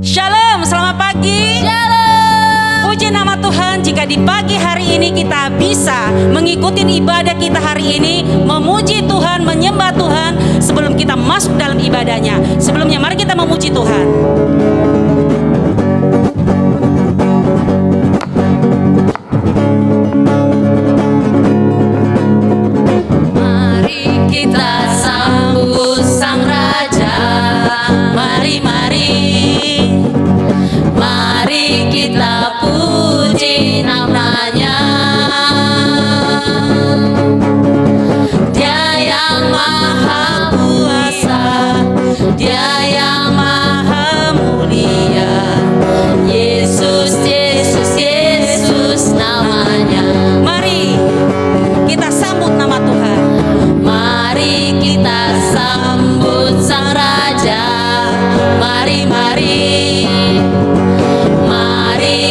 Shalom, selamat pagi. Shalom. Puji nama Tuhan jika di pagi hari ini kita bisa mengikuti ibadah kita hari ini, memuji Tuhan, menyembah Tuhan sebelum kita masuk dalam ibadahnya. Sebelumnya mari kita memuji Tuhan. Mari kita sambut Sang Raja. Mari kita puji namanya. Dia yang maha kuasa, Dia yang maha mulia. Yesus, Yesus, Yesus namanya. Mari kita sambut nama Tuhan. Mari kita sambut Sang Raja. Mari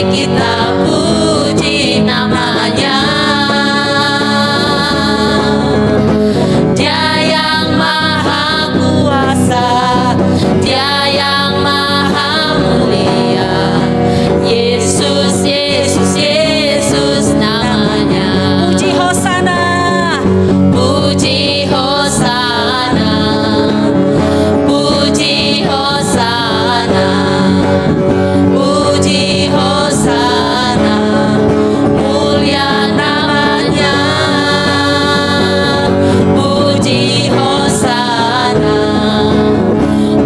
kita puji namanya. Dia yang maha kuasa, Dia yang maha mulia. Yesus, Yesus, Yesus namanya. Puji Hosana. Puji Hosana. Puji Hosana. Puji Hosana, mulia namanya. Puji Hosana,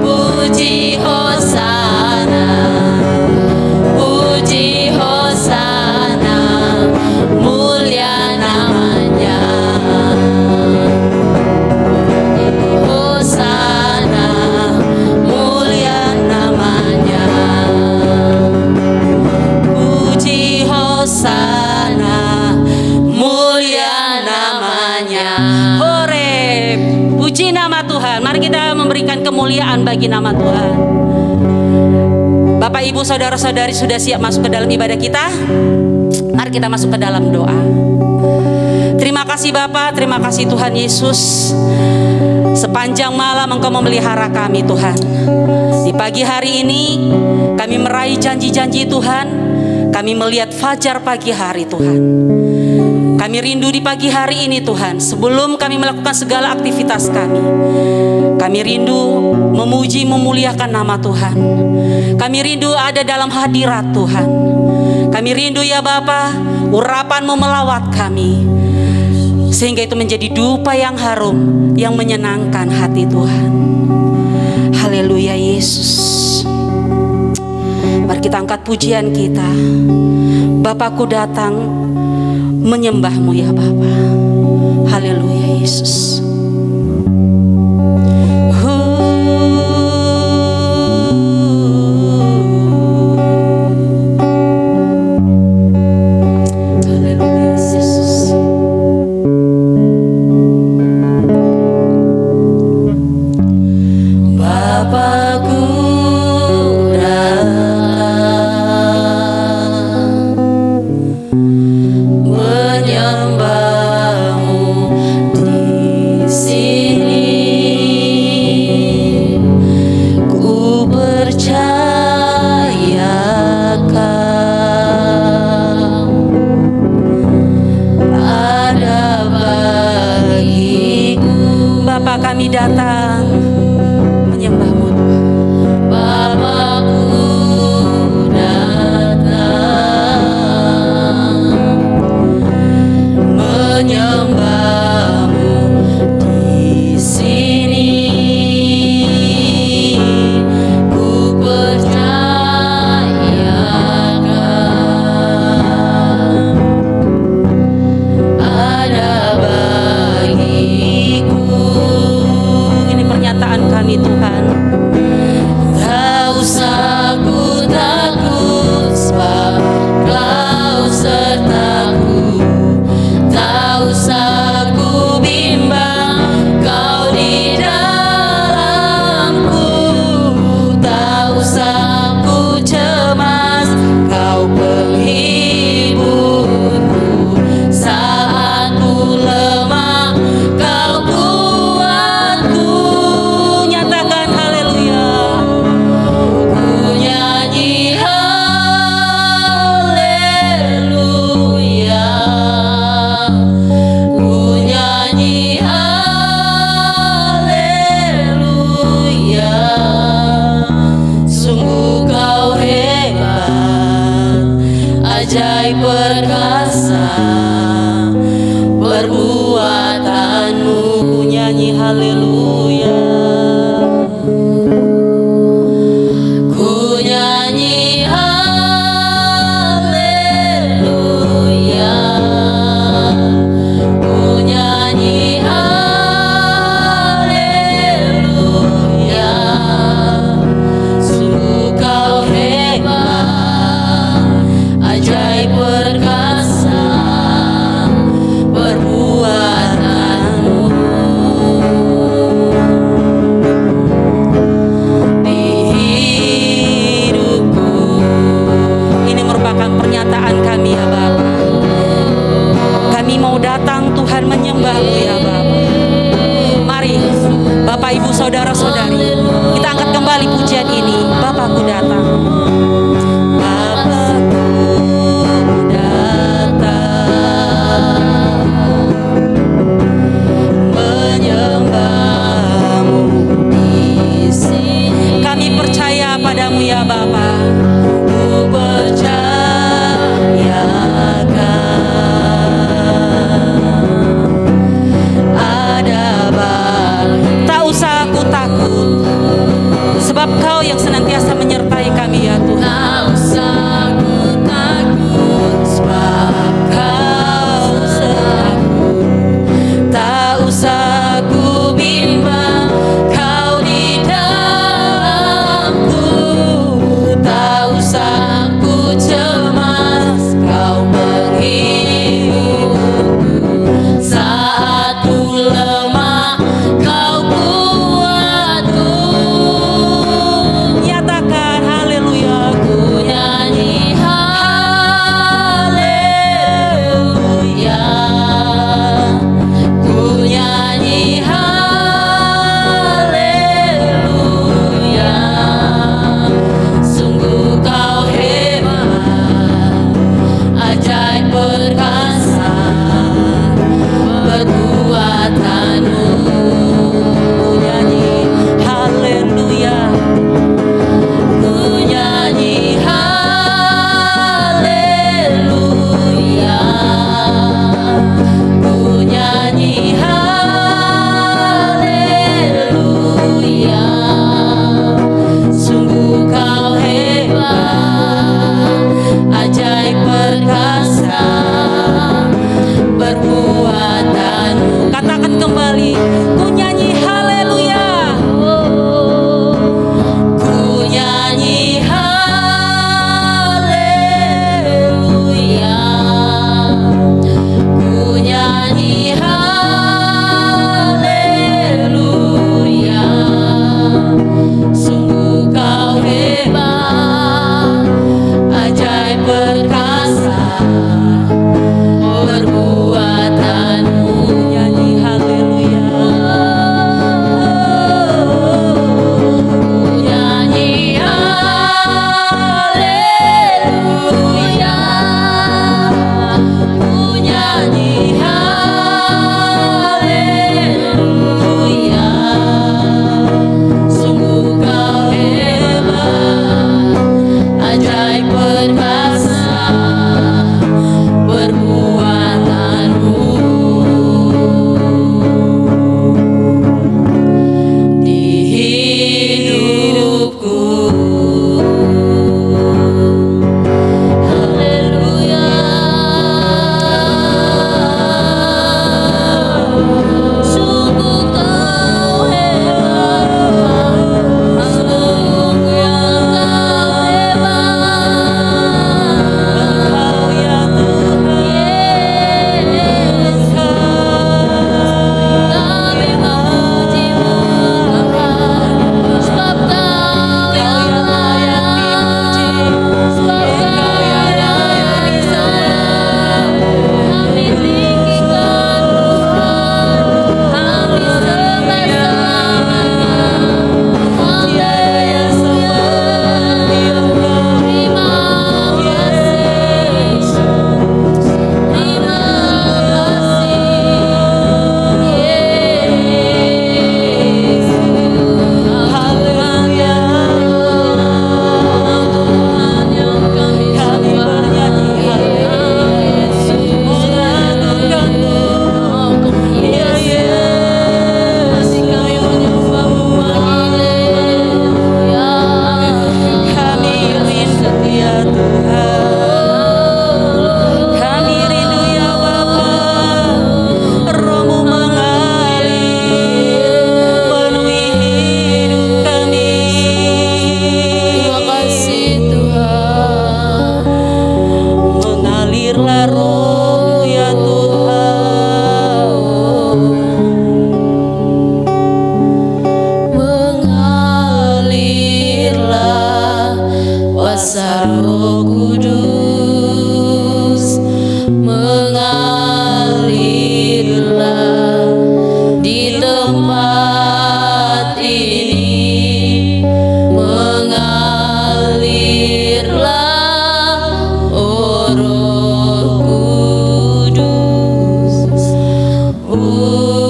puji Hosana, puji Hosana, mulia namanya. Hosana, mulia namanya. Puji Hosana, mulia namanya. Horeb. Puji nama Tuhan. Mari kita memberikan kemuliaan bagi nama Tuhan. Bapak, Ibu, saudara-saudari sudah siap masuk ke dalam ibadah kita? Mari kita masuk ke dalam doa. Terima kasih Bapak, terima kasih Tuhan Yesus. Sepanjang malam Engkau memelihara kami Tuhan. Di pagi hari ini kami meraih janji-janji Tuhan. Kami melihat fajar pagi hari Tuhan. Kami rindu di pagi hari ini Tuhan. Sebelum kami melakukan segala aktivitas kami rindu memuji memuliakan nama Tuhan. Kami rindu ada dalam hadirat Tuhan. Kami rindu ya Bapa, urapan-Mu melawat kami, sehingga itu menjadi dupa yang harum, yang menyenangkan hati Tuhan. Haleluya Yesus. Mari kita angkat pujian kita. Bapakku datang menyembah-Mu ya Bapa. Haleluya Yesus. Haleluya Yesus. Bapakku datang menyembah-Mu di haleluya. Ku nyanyi haleluya, ku nyanyi haleluya. Sungguh kau hebat, ajaib perkasa perbuatanmu. Di hidupku, Ini merupakan pernyataan kami ya Bapa. Kami mau datang Tuhan menyembah-Mu ya Bapa. Mari Bapak Ibu Saudara-saudari, kita angkat kembali pujian ini. Bapakku datang. Bapakku datang menyembah-Mu di sini. Kami percaya padamu ya Bapa. Ku percayakan ada Bapa. Tak usah aku takut, sebab Kau yang ini mengalirlah, oh Roh Kudus, pulihkanku.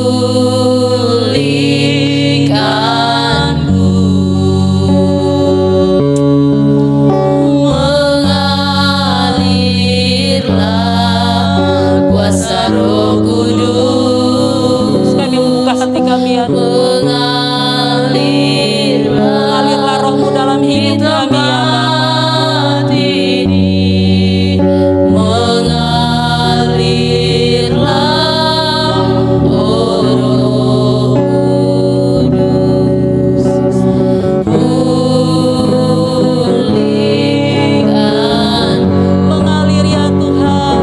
Mengalirlah kuasa Roh Kudus, Kami membuka hati kami ya Tuhan. Mengalirlah rohmu dalam hidup kami ya Bapa. ini mengalirlah, oh Roh Kudus, pulihkan. Mengalir ya Tuhan.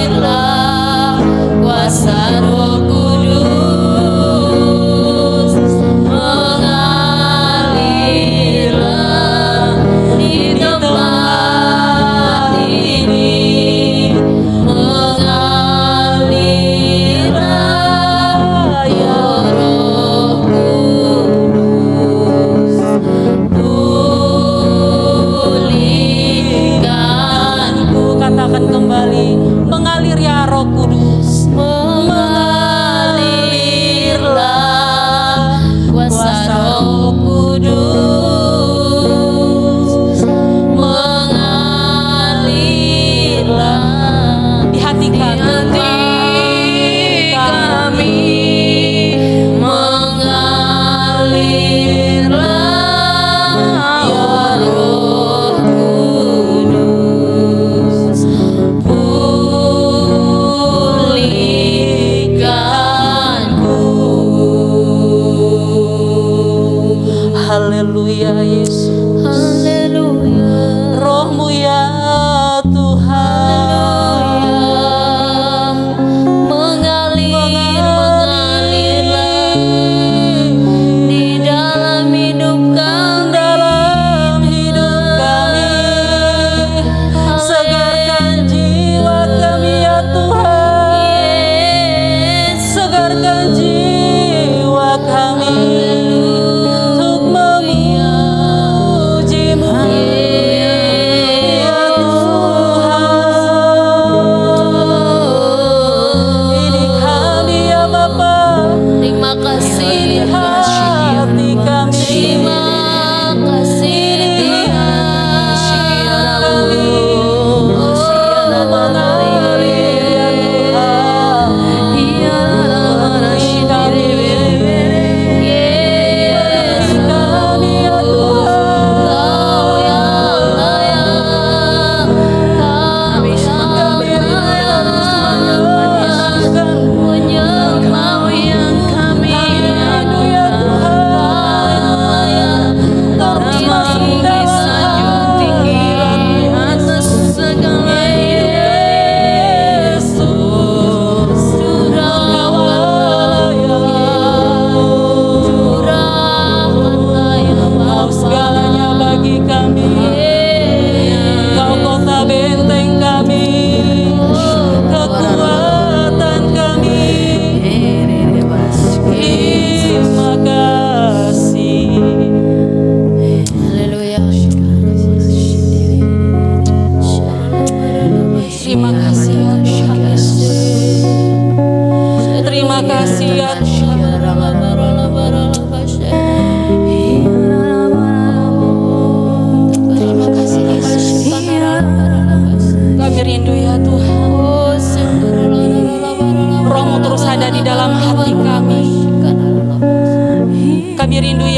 Mengalirlah kuasa Roh Kudus, mengalirlah di tempat ini, mengalirlah, ya Roh Kudus, pulihkanku. Katakan kembali, mengalir ya Roh Kudus. Mengalirlah kuasa Roh Kudus, mengalirlah Di hati di kami. hati kami, mengalirlah, ya Roh Kudus, pulihkanku. Haleluya Yesus. Haleluya. Rohmu ya Tuhan. Mengalirlah di dalam hidup kami, Dalam hidup kami. Segarkan jiwa kami ya Tuhan. Segarkan jiwa kami untuk memuji-Mu ya Tuhan. Ini kami ya Bapa. Terima kasih Ini hati kami. Terima kasih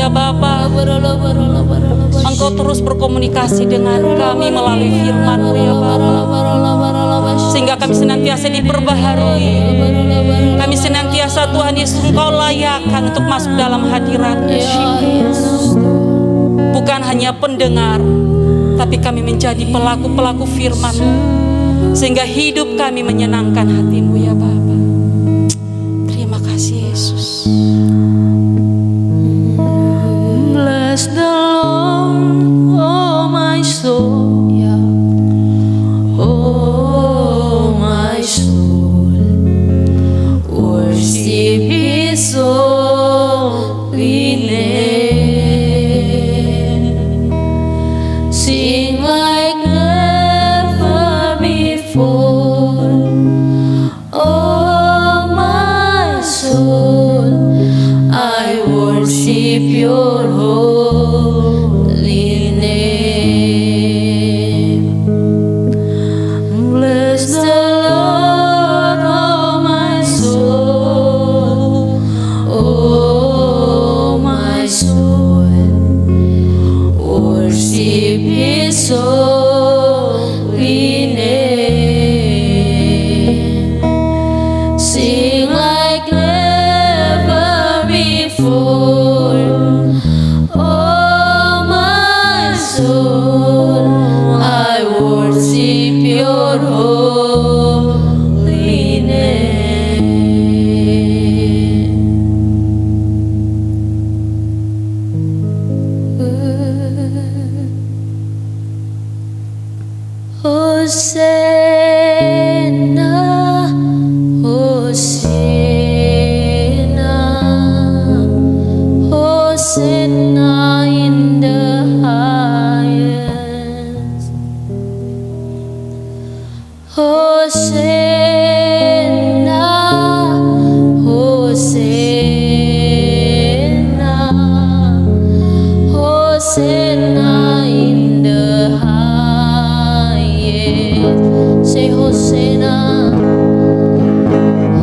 Bapa, Engkau terus berkomunikasi dengan kami melalui firman-Mu ya Bapa, sehingga kami senantiasa diperbaharui. Kami senantiasa Tuhan Yesus Engkau layakkan untuk masuk dalam hadirat-Mu. Bukan hanya pendengar, tapi kami menjadi pelaku-pelaku firman-Mu, sehingga hidup kami menyenangkan hati-Mu ya Bapa. Terima kasih Yesus. Bless the Lord, oh my soul, oh my soul, your holy name. Bless the Lord, oh my soul, oh my soul. Worship His holy name. Sing like never before, oh my soul. I worship your holy name. Hosanna, Hosanna, Hosanna in the highest. Hosanna, Hosanna, Hosanna in the highest. Say Hosanna,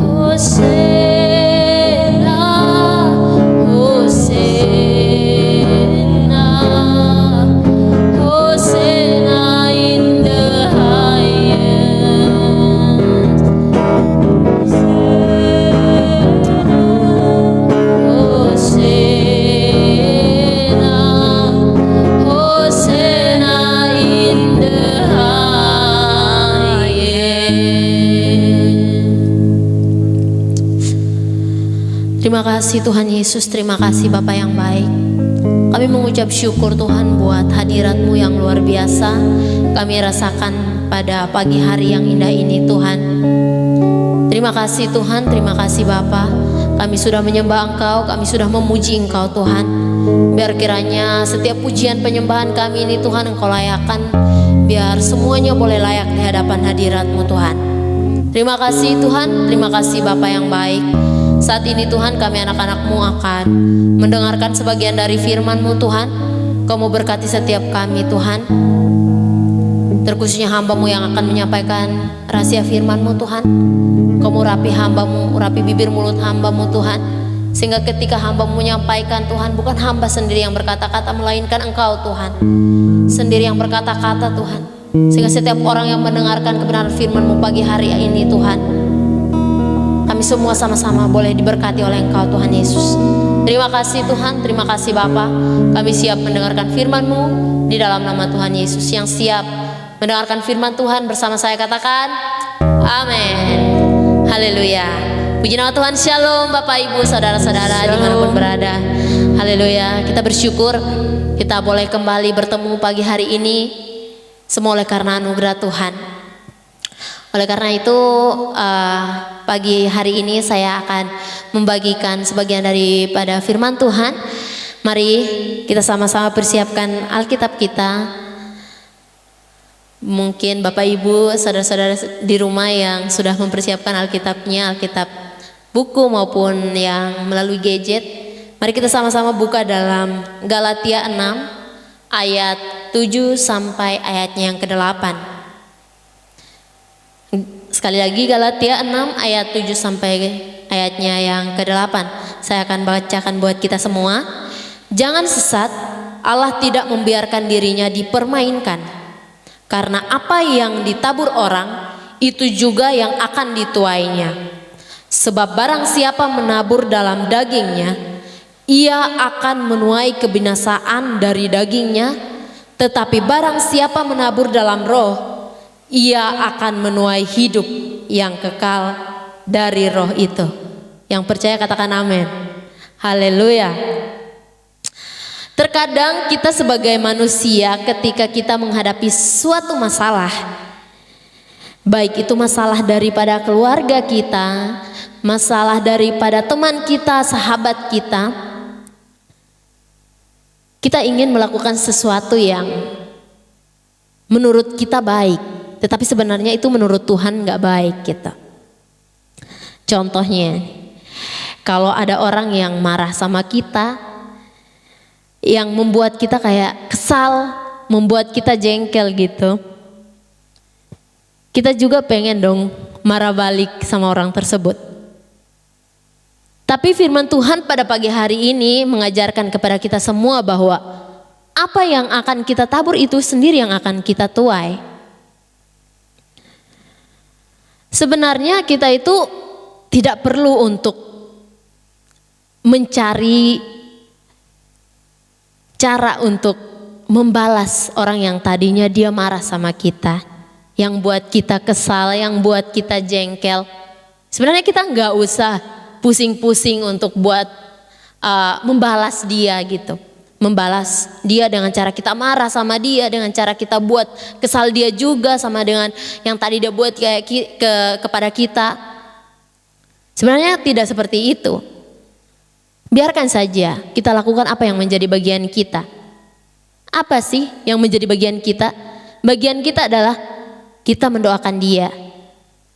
Hosanna, Hosanna, Hosanna in the highest. Hosanna, Hosanna in the highest. Terima kasih Tuhan Yesus, terima kasih Bapa yang baik. Kami mengucap syukur Tuhan buat hadirat-Mu yang luar biasa kami rasakan pada pagi hari yang indah ini Tuhan. Terima kasih Tuhan, terima kasih Bapa. Kami sudah menyembah Engkau, kami sudah memuji Engkau Tuhan. Biar kiranya setiap pujian penyembahan kami ini Tuhan Engkau layakkan. Biar semuanya boleh layak di hadapan hadirat-Mu Tuhan. Terima kasih Tuhan, terima kasih Bapa yang baik. Saat ini Tuhan kami anak-anak-Mu akan mendengarkan sebagian dari firman-Mu Tuhan. Kau mau berkati setiap kami Tuhan. Terkhususnya hamba-Mu yang akan menyampaikan rahasia firman-Mu Tuhan. Kau mau rapi hamba-Mu, rapi bibir mulut hamba-Mu Tuhan. Sehingga ketika hamba-Mu menyampaikan Tuhan, bukan hamba sendiri yang berkata-kata, melainkan Engkau Tuhan sendiri yang berkata-kata Tuhan. Sehingga setiap orang yang mendengarkan kebenaran firman-Mu pagi hari ini Tuhan, kami semua sama-sama boleh diberkati oleh Engkau Tuhan Yesus. Terima kasih Tuhan, terima kasih Bapa. Kami siap mendengarkan firman-Mu di dalam nama Tuhan Yesus. Yang siap mendengarkan firman Tuhan bersama saya katakan amin. Haleluya. Puji nama Tuhan. Shalom Bapak Ibu saudara-saudara dimanapun berada. Haleluya. Kita bersyukur kita boleh kembali bertemu pagi hari ini. Semua oleh karena anugerah Tuhan. Oleh karena itu pagi hari ini saya akan membagikan sebagian daripada firman Tuhan. Mari kita sama-sama persiapkan Alkitab kita. Mungkin Bapak Ibu saudara-saudara di rumah yang sudah mempersiapkan Alkitabnya, Alkitab buku maupun yang melalui gadget. Mari kita sama-sama buka dalam Galatia 6 ayat 7 sampai ayatnya yang ke-8. Sekali lagi Galatia 6 ayat 7 sampai ayatnya yang ke-8. Saya akan bacakan buat kita semua. Jangan sesat, Allah tidak membiarkan dirinya dipermainkan. Karena apa yang ditabur orang, itu juga yang akan dituainya. Sebab barang siapa menabur dalam dagingnya, ia akan menuai kebinasaan dari dagingnya. Tetapi barang siapa menabur dalam roh, ia akan menuai hidup yang kekal dari roh itu. Yang percaya katakan amin. Haleluya. Terkadang kita sebagai manusia ketika kita menghadapi suatu masalah, baik itu masalah daripada keluarga kita, masalah daripada teman kita, sahabat kita ingin melakukan sesuatu yang menurut kita baik, tetapi sebenarnya itu menurut Tuhan gak baik gitu. Contohnya, kalau ada orang yang marah sama kita, yang membuat kita kayak kesal, membuat kita jengkel gitu. Kita juga pengen dong marah balik sama orang tersebut. Tapi firman Tuhan pada pagi hari ini mengajarkan kepada kita semua bahwa apa yang akan kita tabur itu sendiri yang akan kita tuai. Sebenarnya kita itu tidak perlu untuk mencari cara untuk membalas orang yang tadinya dia marah sama kita, yang buat kita kesal, yang buat kita jengkel. Sebenarnya kita nggak usah pusing-pusing untuk buat membalas dia gitu. Membalas dia dengan cara kita marah sama dia, dengan cara kita buat kesal dia juga sama dengan yang tadi dia buat kayak kepada kita. Sebenarnya tidak seperti itu. Biarkan saja kita lakukan apa yang menjadi bagian kita. Apa sih yang menjadi bagian kita? Bagian kita adalah kita mendoakan dia.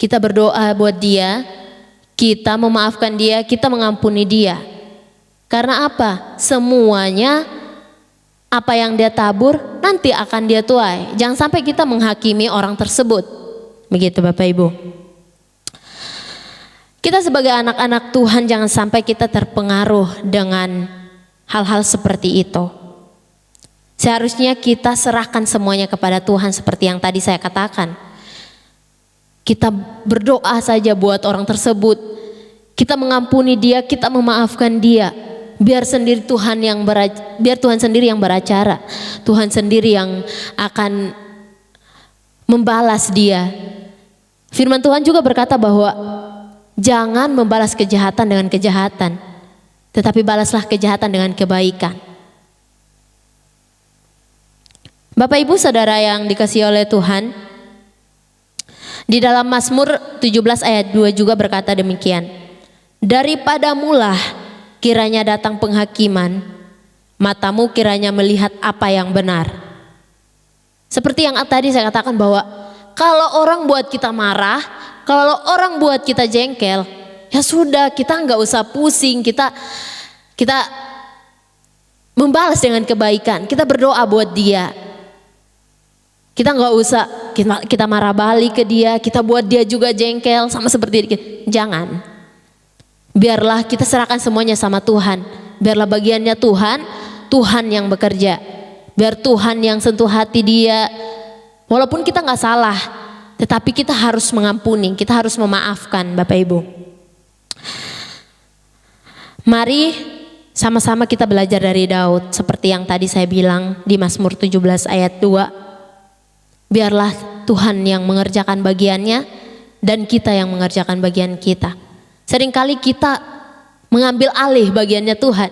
Kita berdoa buat dia, kita memaafkan dia, kita mengampuni dia. Karena apa? Semuanya apa yang dia tabur nanti akan dia tuai. Jangan sampai kita menghakimi orang tersebut. Begitu Bapak Ibu. Kita sebagai anak-anak Tuhan jangan sampai kita terpengaruh dengan hal-hal seperti itu. Seharusnya kita serahkan semuanya kepada Tuhan seperti yang tadi saya katakan. Kita berdoa saja buat orang tersebut. Kita mengampuni dia, kita memaafkan dia. Biar Tuhan sendiri yang beracara. Tuhan sendiri yang akan membalas dia. Firman Tuhan juga berkata bahwa jangan membalas kejahatan dengan kejahatan, tetapi balaslah kejahatan dengan kebaikan. Bapak Ibu Saudara yang dikasihi oleh Tuhan, di dalam Mazmur 17 ayat 2 juga berkata demikian. Daripada mula kiranya datang penghakiman, matamu kiranya melihat apa yang benar. Seperti yang tadi saya katakan bahwa kalau orang buat kita marah, kalau orang buat kita jengkel, ya sudah, kita nggak usah pusing, kita membalas dengan kebaikan, kita berdoa buat dia. Kita nggak usah kita marah balik ke dia, kita buat dia juga jengkel sama seperti kita. Jangan. Biarlah kita serahkan semuanya sama Tuhan. Biarlah bagiannya Tuhan, Tuhan yang bekerja. Biar Tuhan yang sentuh hati dia. Walaupun kita nggak salah, tetapi kita harus mengampuni, kita harus memaafkan Bapak Ibu. Mari sama-sama kita belajar dari Daud. Seperti yang tadi saya bilang di Mazmur 17 ayat 2. Biarlah Tuhan yang mengerjakan bagiannya dan kita yang mengerjakan bagian kita. Seringkali kita mengambil alih bagiannya Tuhan.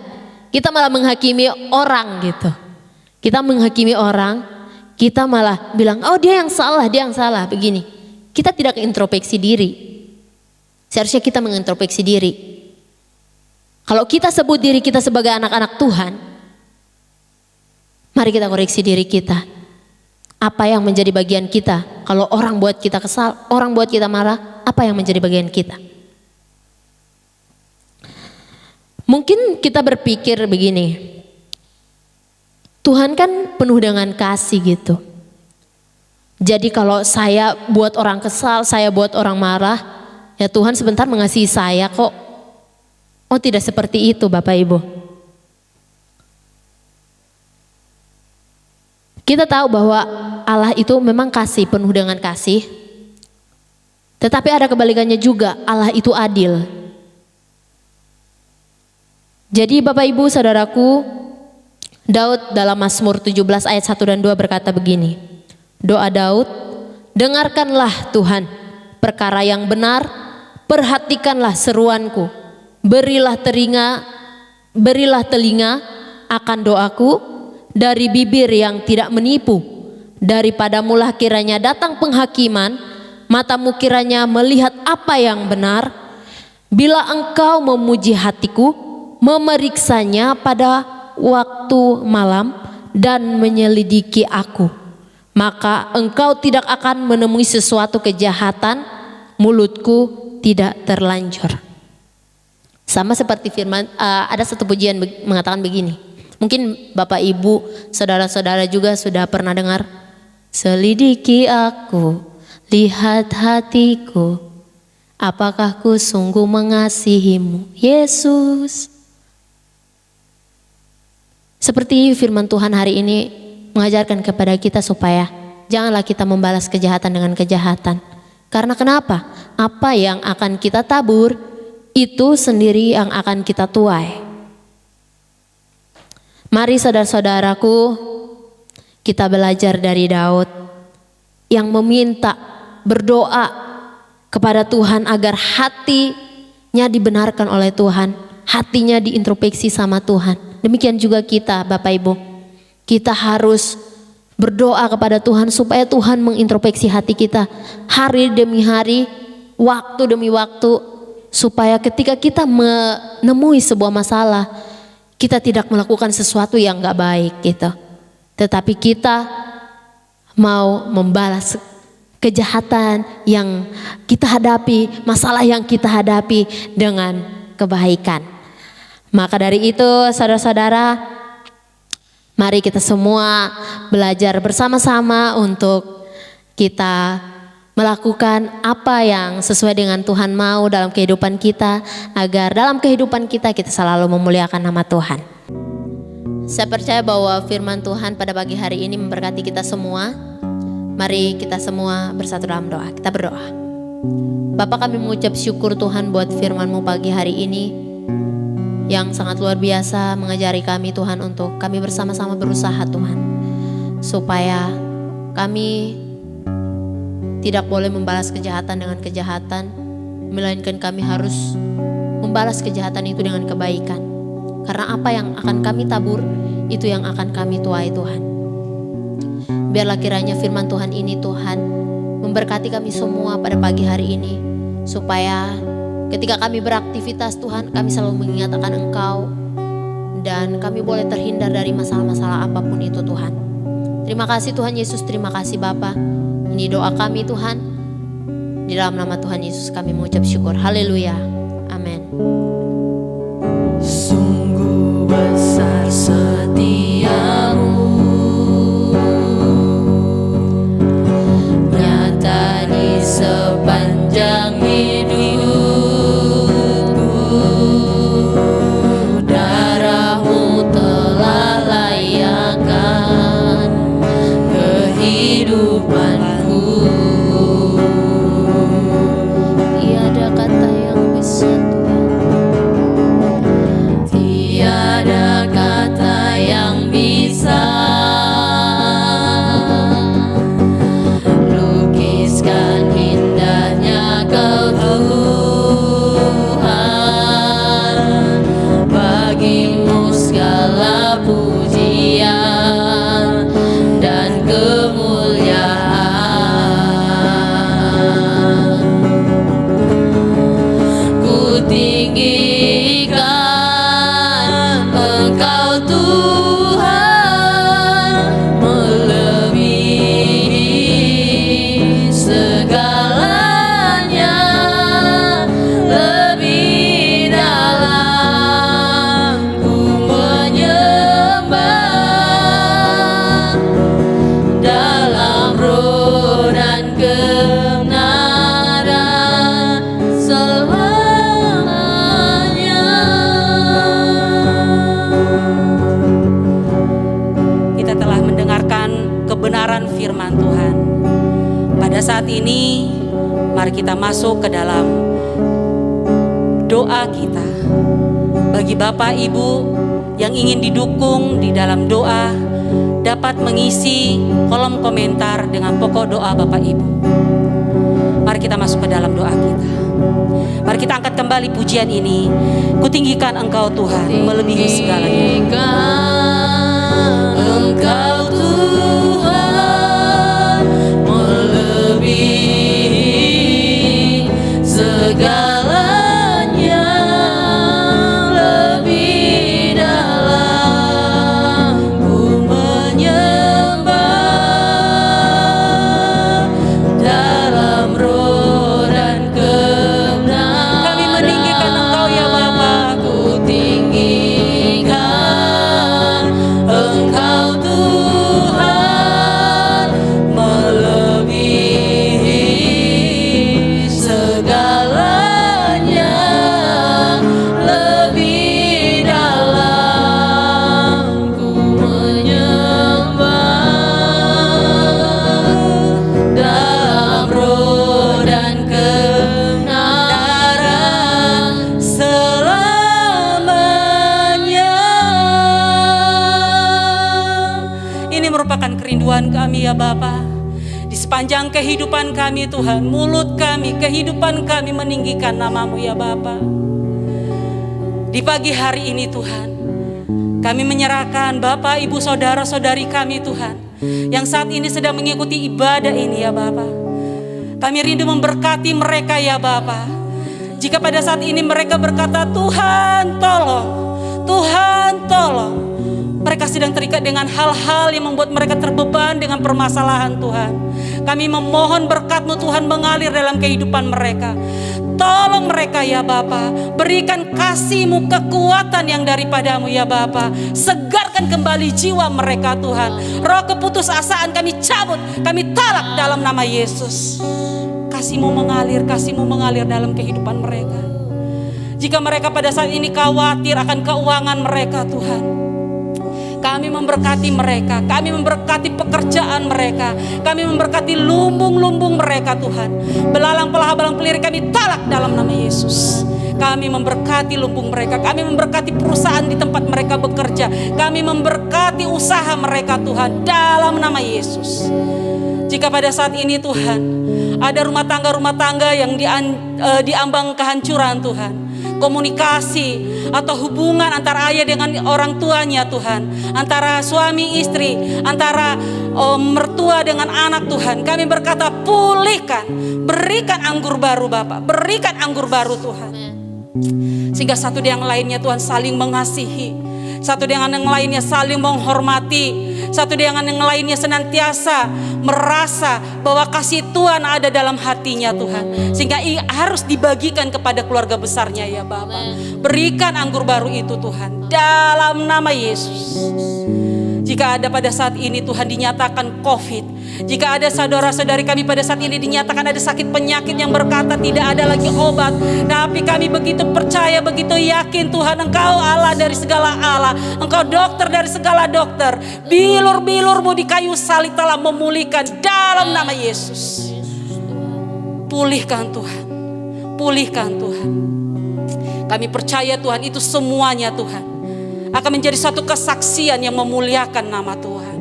Kita malah menghakimi orang gitu. Kita menghakimi orang, kita malah bilang, oh dia yang salah begini. Kita tidak introspeksi diri. Seharusnya kita mengintrospeksi diri. Kalau kita sebut diri kita sebagai anak-anak Tuhan, mari kita koreksi diri kita. Apa yang menjadi bagian kita? Kalau orang buat kita kesal, orang buat kita marah, apa yang menjadi bagian kita? Mungkin kita berpikir begini, Tuhan kan penuh dengan kasih gitu. Jadi kalau saya buat orang kesal, saya buat orang marah, ya Tuhan sebentar mengasihi saya kok. Oh tidak seperti itu Bapak Ibu. Kita tahu bahwa Allah itu memang kasih, penuh dengan kasih. Tetapi ada kebalikannya juga, Allah itu adil. Jadi Bapak Ibu Saudaraku, Daud dalam Mazmur 17 ayat 1 dan 2 berkata begini. Doa Daud, dengarkanlah Tuhan perkara yang benar, perhatikanlah seruanku. Berilah telinga akan doaku, dari bibir yang tidak menipu. Daripadamulah kiranya datang penghakiman, matamu kiranya melihat apa yang benar. Bila engkau memuji hatiku, memeriksanya pada waktu malam dan menyelidiki aku, maka engkau tidak akan menemui sesuatu kejahatan, mulutku tidak terlanjur. Sama seperti firman, ada satu pujian mengatakan begini, Mungkin Bapak Ibu, saudara-saudara juga sudah pernah dengar, selidiki aku, lihat hatiku, apakah ku sungguh mengasihimu, Yesus. Seperti firman Tuhan hari ini mengajarkan kepada kita supaya janganlah kita membalas kejahatan dengan kejahatan. Karena kenapa? Apa yang akan kita tabur, itu sendiri yang akan kita tuai. Mari saudara-saudaraku, kita belajar dari Daud yang meminta, berdoa kepada Tuhan agar hatinya dibenarkan oleh Tuhan, hatinya diintrospeksi sama Tuhan. Demikian juga kita, Bapak Ibu, kita harus berdoa kepada Tuhan supaya Tuhan mengintrospeksi hati kita hari demi hari, waktu demi waktu, supaya ketika kita menemui sebuah masalah, kita tidak melakukan sesuatu yang gak baik gitu, tetapi kita mau membalas kejahatan yang kita hadapi, masalah yang kita hadapi dengan kebaikan. Maka dari itu saudara-saudara, mari kita semua belajar bersama-sama untuk kita melakukan apa yang sesuai dengan Tuhan mau dalam kehidupan kita, agar dalam kehidupan kita selalu memuliakan nama Tuhan. Saya percaya bahwa firman Tuhan pada pagi hari ini memberkati kita semua. Mari kita semua bersatu dalam doa. Kita berdoa. Bapa, kami mengucap syukur Tuhan buat firman-Mu pagi hari ini yang sangat luar biasa mengajari kami Tuhan untuk kami bersama-sama berusaha Tuhan, supaya kami tidak boleh membalas kejahatan dengan kejahatan, melainkan kami harus membalas kejahatan itu dengan kebaikan. Karena apa yang akan kami tabur, itu yang akan kami tuai Tuhan. Biarlah kiranya firman Tuhan ini Tuhan memberkati kami semua pada pagi hari ini, supaya ketika kami beraktivitas Tuhan, kami selalu mengingat akan Engkau, dan kami boleh terhindar dari masalah-masalah apapun itu Tuhan. Terima kasih Tuhan Yesus, terima kasih Bapa. Ini doa kami Tuhan, di dalam nama Tuhan Yesus kami mengucap syukur. Haleluya, amin. Sungguh besar setiamu, nyata di sepanjang hidupku. Darahmu telah layakkan kehidupanku. Tiada kata yang bisa Tuhan, Tiada kata yang bisa lukiskan indahnya Kau Tuhan. Bagimu segala pujian dan kemuliaan. Ku tinggikan Engkau Tuhan, melebihi segalanya, lebih dalam ku menyembah, dalam roh dan kebenaran selamanya. Kita telah mendengarkan kebenaran firman Tuhan. Pada saat ini, mari kita masuk ke dalam doa kita. Bagi Bapak Ibu yang ingin didukung di dalam doa, dapat mengisi kolom komentar dengan pokok doa Bapak Ibu. Mari kita masuk ke dalam doa kita. Mari kita angkat kembali pujian ini. Kutinggikan Engkau Tuhan, melebihi segalanya. Engkau Tuhan, melebihi segalanya, lebih dalam ku menyembah, dalam roh dan kebenaran. Kami meninggikan Engkau ya Bapa. Ku tinggikan Tuhan kami ya Bapa. Di sepanjang kehidupan kami Tuhan, mulut kami, kehidupan kami meninggikan nama-Mu ya Bapa. Di pagi hari ini Tuhan, kami menyerahkan Bapak, Ibu, saudara-saudari kami Tuhan, yang saat ini sedang mengikuti ibadah ini ya Bapa. Kami rindu memberkati mereka ya Bapa. Jika pada saat ini mereka berkata, Tuhan tolong, Tuhan tolong, mereka sedang terikat dengan hal-hal yang membuat mereka terbeban dengan permasalahan Tuhan. Kami memohon berkat-Mu Tuhan mengalir dalam kehidupan mereka. Tolong mereka ya Bapa, berikan kasih-Mu, kekuatan yang daripada-Mu ya Bapa. Segarkan kembali jiwa mereka Tuhan. Roh keputusasaan kami cabut, kami talak dalam nama Yesus. Kasih-Mu mengalir dalam kehidupan mereka. Jika mereka pada saat ini khawatir akan keuangan mereka Tuhan, kami memberkati mereka, kami memberkati pekerjaan mereka, kami memberkati lumbung-lumbung mereka Tuhan. Belalang belang pelir kami talak dalam nama Yesus. Kami memberkati lumbung mereka, kami memberkati perusahaan di tempat mereka bekerja, kami memberkati usaha mereka Tuhan dalam nama Yesus. Jika pada saat ini Tuhan, ada rumah tangga yang diambang kehancuran Tuhan, komunikasi atau hubungan antara ayah dengan orang tuanya Tuhan, antara suami istri, antara mertua dengan anak Tuhan, kami berkata pulihkan, berikan anggur baru Bapak, berikan anggur baru Tuhan, sehingga satu dengan lainnya Tuhan saling mengasihi, satu dengan yang lainnya saling menghormati, satu dengan yang lainnya senantiasa merasa bahwa kasih Tuhan ada dalam hatinya Tuhan, sehingga harus dibagikan kepada keluarga besarnya ya Bapa. Berikan anggur baru itu Tuhan dalam nama Yesus. Jika ada pada saat ini Tuhan dinyatakan COVID, jika ada saudara-saudari kami pada saat ini dinyatakan ada sakit penyakit yang berkata tidak ada lagi obat, tapi kami begitu percaya, begitu yakin Tuhan, Engkau Allah dari segala Allah, Engkau dokter dari segala dokter. Bilur-bilur-Mu di kayu salib telah memulihkan dalam nama Yesus. Pulihkan Tuhan, pulihkan Tuhan. Kami percaya Tuhan itu semuanya Tuhan akan menjadi satu kesaksian yang memuliakan nama Tuhan.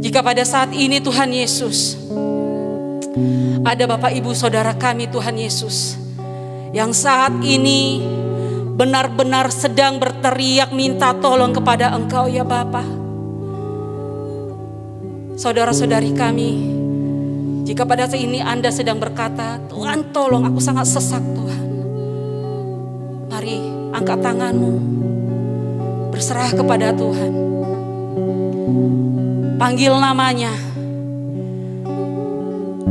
Jika pada saat ini Tuhan Yesus, ada Bapak Ibu Saudara kami Tuhan Yesus, yang saat ini benar-benar sedang berteriak minta tolong kepada Engkau ya Bapa. Saudara-saudari kami, jika pada saat ini Anda sedang berkata, Tuhan tolong aku sangat sesak Tuhan, mari angkat tanganmu, berserah kepada Tuhan, panggil namanya,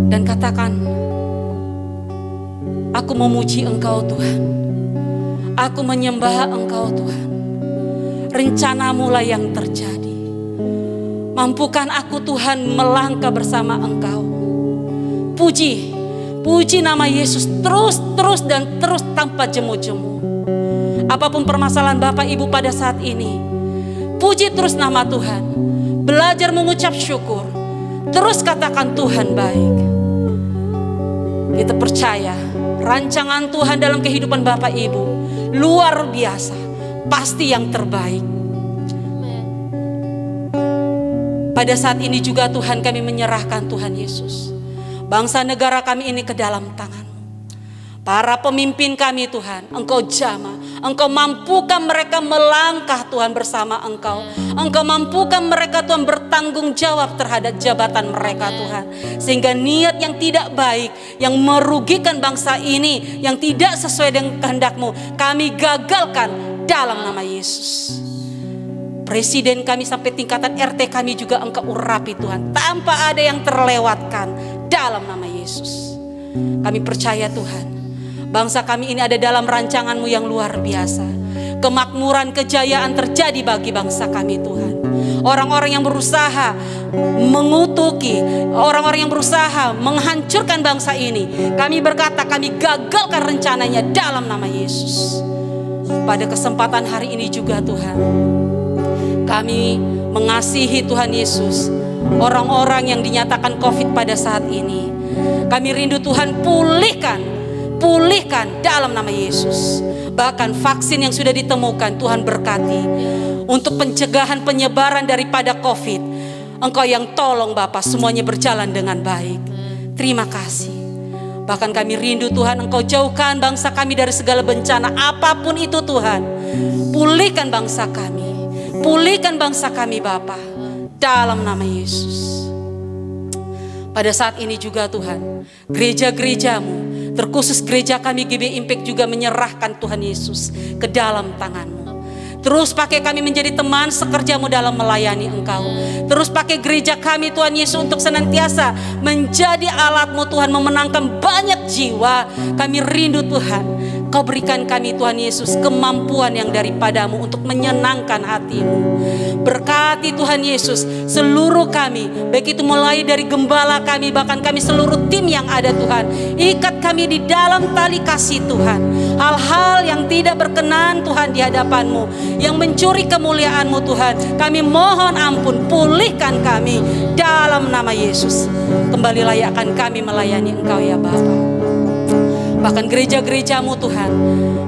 dan katakan, aku memuji Engkau Tuhan, aku menyembah Engkau Tuhan, rencana-Mu lah yang terjadi. Mampukan aku Tuhan melangkah bersama Engkau. Puji nama Yesus terus dan terus tanpa jemu-jemu. Apapun permasalahan Bapak Ibu pada saat ini, puji terus nama Tuhan. Belajar mengucap syukur. Terus katakan Tuhan baik. Kita percaya rancangan Tuhan dalam kehidupan Bapak Ibu luar biasa, pasti yang terbaik. Pada saat ini juga Tuhan kami menyerahkan Tuhan Yesus, bangsa negara kami ini ke dalam tangan-Mu. Para pemimpin kami Tuhan, Engkau jamah, Engkau mampukan mereka melangkah Tuhan bersama Engkau. Engkau mampukan mereka Tuhan bertanggung jawab terhadap jabatan mereka Tuhan. Sehingga niat yang tidak baik, yang merugikan bangsa ini, yang tidak sesuai dengan kehendak-Mu, kami gagalkan dalam nama Yesus. Presiden kami sampai tingkatan RT kami juga Engkau urapi Tuhan, tanpa ada yang terlewatkan dalam nama Yesus. Kami percaya Tuhan, bangsa kami ini ada dalam rancangan-Mu yang luar biasa. Kemakmuran, kejayaan terjadi bagi bangsa kami Tuhan. Orang-orang yang berusaha mengutuki, orang-orang yang berusaha menghancurkan bangsa ini, kami berkata kami gagalkan rencananya dalam nama Yesus. Pada kesempatan hari ini juga Tuhan, kami mengasihi Tuhan Yesus, orang-orang yang dinyatakan COVID pada saat ini. Kami rindu Tuhan pulihkan dalam nama Yesus. Bahkan vaksin yang sudah ditemukan Tuhan berkati untuk pencegahan penyebaran daripada COVID. Engkau yang tolong Bapa semuanya berjalan dengan baik. Terima kasih. Bahkan kami rindu Tuhan, Engkau jauhkan bangsa kami dari segala bencana apapun itu Tuhan. Pulihkan bangsa kami. Pulihkan bangsa kami Bapa, dalam nama Yesus. Pada saat ini juga Tuhan, gereja-gerejamu, terkhusus gereja kami GB Impact juga menyerahkan Tuhan Yesus ke dalam tangan-Mu. Terus pakai kami menjadi teman sekerjamu dalam melayani Engkau. Terus pakai gereja kami Tuhan Yesus untuk senantiasa menjadi alat-Mu Tuhan, memenangkan banyak jiwa. Kami rindu Tuhan, Kau berikan kami Tuhan Yesus kemampuan yang daripada-Mu untuk menyenangkan hati-Mu. Berkati Tuhan Yesus seluruh kami, baik itu mulai dari gembala kami, bahkan kami seluruh tim yang ada Tuhan. Ikat kami di dalam tali kasih Tuhan. Hal-hal yang tidak berkenan Tuhan di hadapan-Mu, yang mencuri kemuliaan-Mu Tuhan, kami mohon ampun, pulihkan kami dalam nama Yesus. Kembali layakkan kami melayani Engkau ya Bapa. Bahkan gereja-gereja-Mu Tuhan,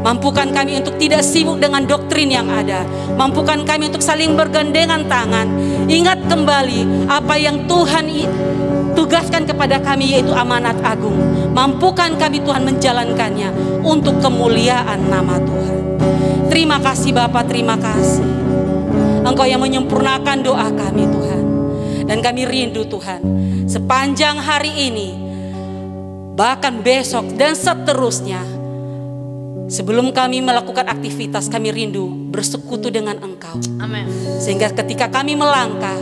mampukan kami untuk tidak sibuk dengan doktrin yang ada. Mampukan kami untuk saling bergandengan tangan. Ingat kembali apa yang Tuhan tugaskan kepada kami, yaitu amanat agung. Mampukan kami Tuhan menjalankannya untuk kemuliaan nama Tuhan. Terima kasih Bapa, terima kasih. Engkau yang menyempurnakan doa kami Tuhan. Dan kami rindu Tuhan, sepanjang hari ini, bahkan besok dan seterusnya, sebelum kami melakukan aktivitas, kami rindu bersekutu dengan Engkau. Amin. Sehingga ketika kami melangkah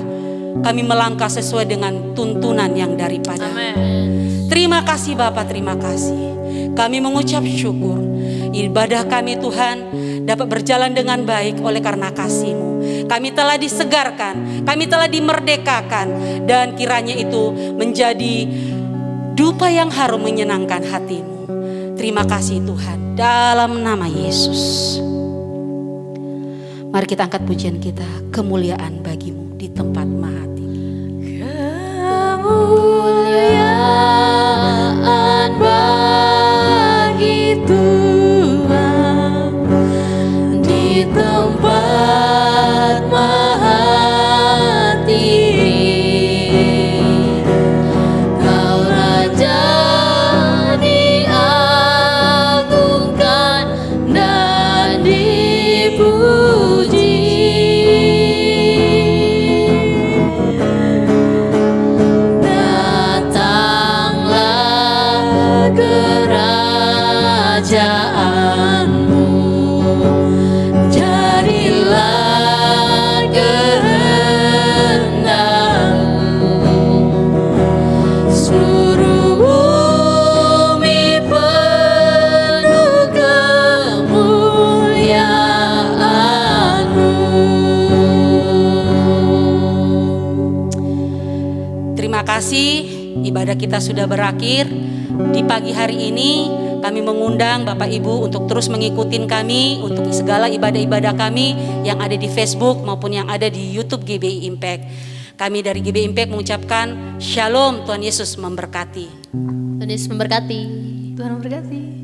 sesuai dengan tuntunan yang daripada. Amin. Terima kasih Bapa, terima kasih. Kami mengucap syukur, ibadah kami Tuhan dapat berjalan dengan baik oleh karena kasih-Mu. Kami telah disegarkan, kami telah dimerdekakan, dan kiranya itu menjadi dupa yang harum menyenangkan hati-Mu. Terima kasih Tuhan, dalam nama Yesus. Mari kita angkat pujian kita, kemuliaan bagi-Mu di tempat maha tinggi. Kemuliaan bagi Tuhan di tempat maha tinggi. Kau Raja diagungkan dan dipuji. Datanglah kerajaanmu, jadilah kehendakmu, seluruh bumi penuh kemuliaan-Mu. Terima kasih, ibadah kita sudah berakhir. Di pagi hari ini kami mengundang Bapak Ibu untuk terus mengikuti kami untuk segala ibadah-ibadah kami yang ada di Facebook maupun yang ada di YouTube GBI Impact. Kami dari GBI Impact mengucapkan Shalom, Tuhan Yesus memberkati. Tuhan Yesus memberkati. Tuhan memberkati.